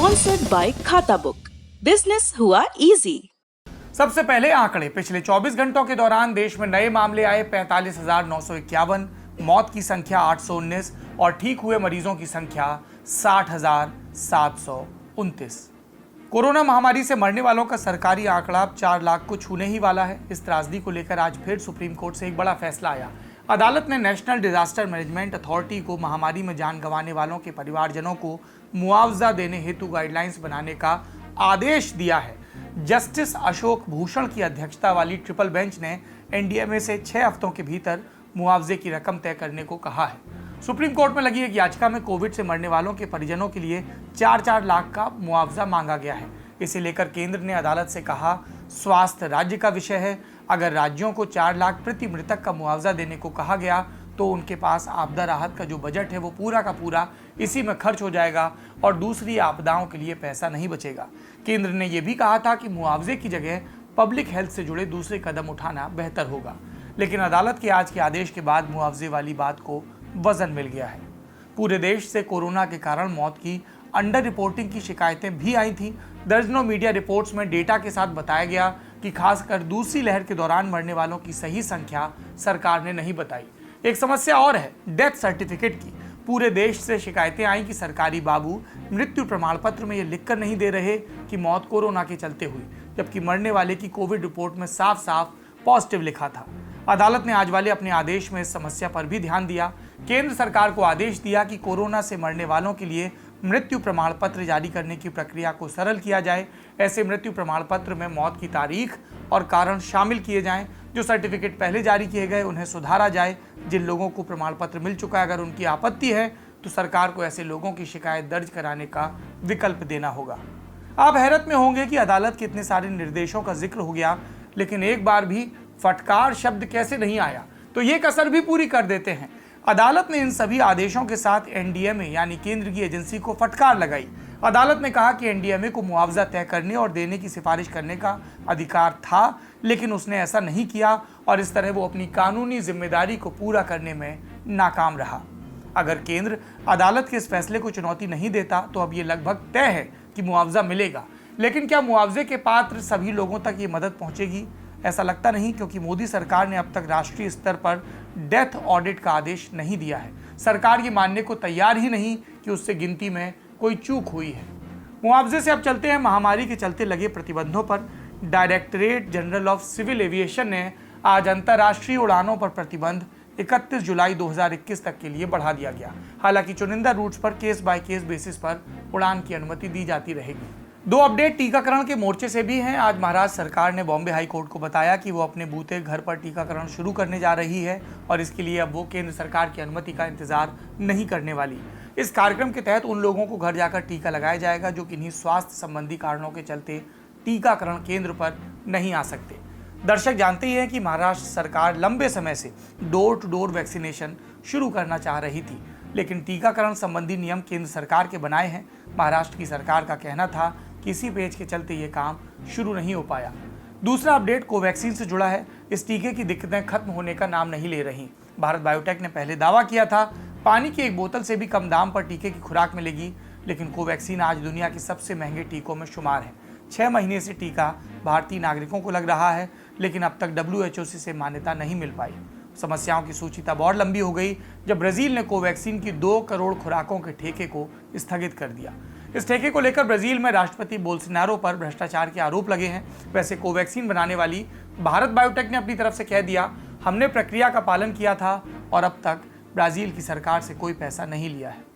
Sponsored by खाता book. Business हुआ easy. सबसे पहले आंकड़े। पिछले 24 घंटों के दौरान देश में नए मामले आए 45,951, मौत की संख्या 819 और ठीक हुए मरीजों की संख्या 60,729। कोरोना महामारी से मरने वालों का सरकारी आंकड़ा अब 4 लाख को छूने ही वाला है। इस त्रासदी को लेकर आज फिर सुप्रीम कोर्ट से एक बड़ा फैसला आया। अदालत ने नेशनल डिजास्टर मैनेजमेंट अथॉरिटी को महामारी में जान गंवाने वालों के परिवारजनों को मुआवजा देने हेतु गाइडलाइंस बनाने का आदेश दिया है। जस्टिस अशोक भूषण की अध्यक्षता वाली ट्रिपल बेंच ने एनडीएमए से 6 हफ्तों के भीतर मुआवजे की रकम तय करने को कहा है। सुप्रीम कोर्ट में लगी एक याचिका में कोविड से मरने वालों के परिजनों के लिए 4-4 लाख का मुआवजा मांगा गया है। इसे लेकर केंद्र ने अदालत से कहा, स्वास्थ्य राज्य का विषय है। अगर राज्यों को 4 लाख प्रति मृतक का मुआवजा देने को कहा गया तो उनके पास आपदा राहत का जो बजट है वो पूरा का पूरा इसी में खर्च हो जाएगा और दूसरी आपदाओं के लिए पैसा नहीं बचेगा। केंद्र ने यह भी कहा था कि मुआवजे की जगह पब्लिक हेल्थ से जुड़े दूसरे कदम उठाना बेहतर होगा, लेकिन अदालत के आज के आदेश के बाद मुआवजे वाली बात को वजन मिल गया है। पूरे देश से कोरोना के कारण मौत की अंडर रिपोर्टिंग की शिकायतें भी आई थी। दर्जनों मीडिया रिपोर्ट्स में डेटा के साथ बताया गया कि खासकर दूसरी लहर के दौरान मरने वालों की सही संख्या सरकार ने नहीं बताई। एक समस्या और है डेथ सर्टिफिकेट की। पूरे देश से शिकायतें आई कि सरकारी बाबू मृत्यु प्रमाण पत्र में ये लिखकर नहीं दे रहे कि मौत कोरोना के चलते हुई, जबकि मरने वाले की कोविड रिपोर्ट में साफ साफ पॉजिटिव लिखा था। अदालत ने आज वाले अपने आदेश में इस समस्या पर भी ध्यान दिया। केंद्र सरकार को आदेश दिया कि कोरोना से मरने वालों के लिए मृत्यु प्रमाण पत्र जारी करने की प्रक्रिया को सरल किया जाए। ऐसे मृत्यु प्रमाण पत्र में मौत की तारीख और कारण शामिल किए जाएं। जो सर्टिफिकेट पहले जारी किए गए उन्हें सुधारा जाए। जिन लोगों को प्रमाण पत्र मिल चुका है, अगर उनकी आपत्ति है तो सरकार को ऐसे लोगों की शिकायत दर्ज कराने का विकल्प देना होगा। आप हैरत में होंगे कि अदालत के इतने सारे निर्देशों का जिक्र हो गया, लेकिन एक बार भी फटकार शब्द कैसे नहीं आया, तो ये कसर भी पूरी कर देते हैं। अदालत ने इन सभी आदेशों के साथ एनडीएमए यानी केंद्र की एजेंसी को फटकार लगाई। अदालत ने कहा कि एनडीएमए को मुआवजा तय करने और देने की सिफारिश करने का अधिकार था, लेकिन उसने ऐसा नहीं किया और इस तरह वो अपनी कानूनी जिम्मेदारी को पूरा करने में नाकाम रहा। अगर केंद्र अदालत के इस फैसले को चुनौती नहीं देता तो अब ये लगभग तय है कि मुआवजा मिलेगा, लेकिन क्या मुआवजे के पात्र सभी लोगों तक ये मदद पहुंचेगी? ऐसा लगता नहीं, क्योंकि मोदी सरकार ने अब तक राष्ट्रीय स्तर पर डेथ ऑडिट का आदेश नहीं दिया है। सरकार ये मानने को तैयार ही नहीं कि उससे गिनती में कोई चूक हुई है। मुआवजे से अब चलते हैं महामारी के चलते लगे प्रतिबंधों पर। Directorate general of civil aviation ने आज अंतर्राष्ट्रीय उड़ानों पर प्रतिबंध 31 जुलाई 2021 तक के लिए बढ़ा दिया गया। हालांकि चुनिंदा रूट्स पर केस बाय केस बेसिस पर उड़ान की अनुमति दी जाती रहेगी। 2 अपडेट टीकाकरण के मोर्चे से भी हैं। आज महाराष्ट्र सरकार ने बॉम्बे हाई कोर्ट को बताया कि वो अपने बूते घर पर टीकाकरण शुरू करने जा रही है और इसके लिए अब वो केंद्र सरकार की अनुमति का इंतजार नहीं करने वाली। इस कार्यक्रम के तहत उन लोगों को घर जाकर टीका लगाया जाएगा जो किन्हीं स्वास्थ्य संबंधी कारणों के चलते टीकाकरण केंद्र पर नहीं आ सकते। दर्शक जानते ही हैं कि महाराष्ट्र सरकार लंबे समय से डोर टू डोर वैक्सीनेशन शुरू करना चाह रही थी, लेकिन टीकाकरण संबंधी नियम केंद्र सरकार के बनाए हैं। महाराष्ट्र की सरकार का कहना था कि इसी पेच के चलते ये काम शुरू नहीं हो पाया। दूसरा अपडेट कोवैक्सीन से जुड़ा है। इस टीके की दिक्कतें खत्म होने का नाम नहीं ले रही। भारत बायोटेक ने पहले दावा किया था पानी की एक बोतल से भी कम दाम पर टीके की खुराक मिलेगी, लेकिन कोवैक्सीन आज दुनिया के सबसे महंगे टीकों में शुमार है। 6 महीने से टीका भारतीय नागरिकों को लग रहा है, लेकिन अब तक WHO से मान्यता नहीं मिल पाई। समस्याओं की सूची तब और लंबी हो गई जब ब्राजील ने कोवैक्सीन की 2 करोड़ खुराकों के ठेके को स्थगित कर दिया। इस ठेके को लेकर ब्राजील में राष्ट्रपति बोल्सोनारो पर भ्रष्टाचार के आरोप लगे हैं। वैसे कोवैक्सीन बनाने वाली भारत बायोटेक ने अपनी तरफ से कह दिया, हमने प्रक्रिया का पालन किया था और अब तक ब्राजील की सरकार से कोई पैसा नहीं लिया है।